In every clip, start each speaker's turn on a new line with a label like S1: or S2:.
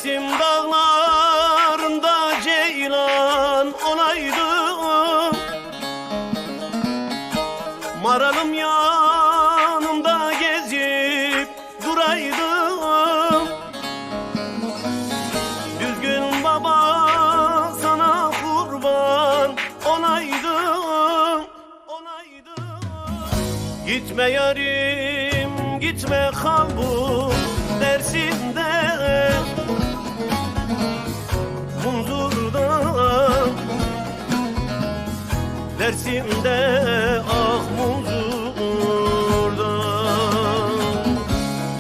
S1: Dersim dağlarında ceylan olaydım, maralım yanımda gezip duraydım. Düzgün baba sana kurban olaydım. Gitme yarim gitme, kal bu Dersim'de, Munzur'da, Dersim'de, ah Munzur'da.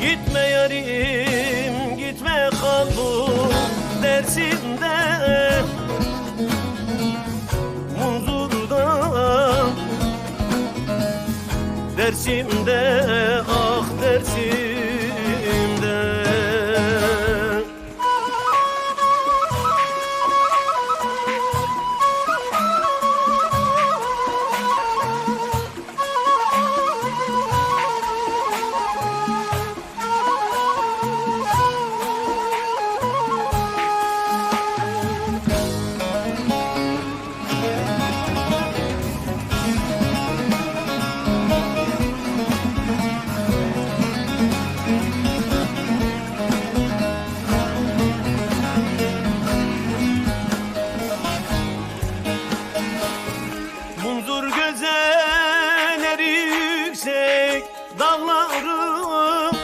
S1: Gitme yarim gitme, kal bu Dersim'de, Munzur'da, Dersim'de, ah Dersim'de. Munzur gözeleri yüksek dağlarım,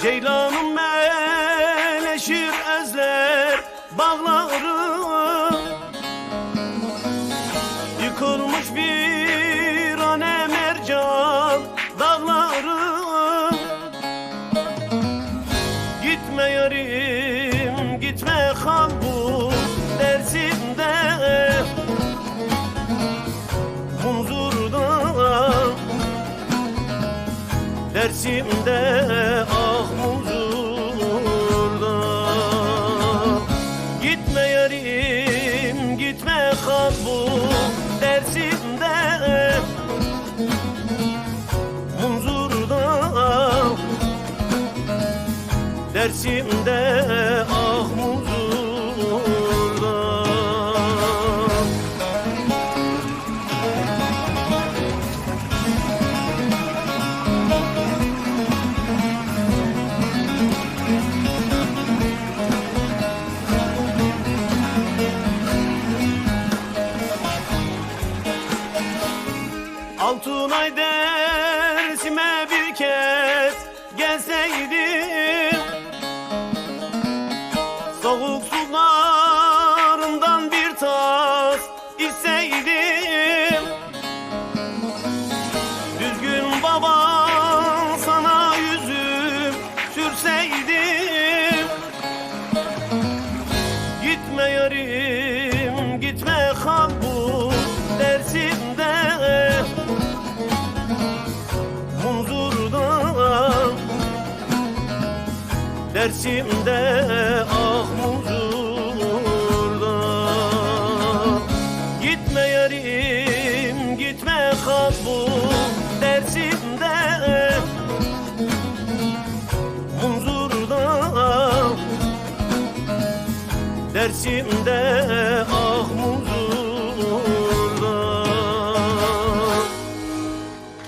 S1: ceylanım meleşir özler bağlarım. Yıkılmış bir ane mercan dağlarım. Gitme yarim gitme, kal bu Dersim'de, Munzur'da, Dersim'de, ah Munzur'da. Gitme yarim gitme, kal bu Dersim'de, Munzur'da, Dersim'de, ah Munzur'da. Altınay Dersim'e bir kez gelseydim, soğuk sularından bir tas içseydim. Düzgün baban sana yüzüm sürseydim. Gitme yarim gitme, kal bu Dersim'de, Munzur'da, Dersim'de, ah Munzur'da. Gitme yarim gitme, kal bu Dersim'de, Munzur'da, Dersim'de,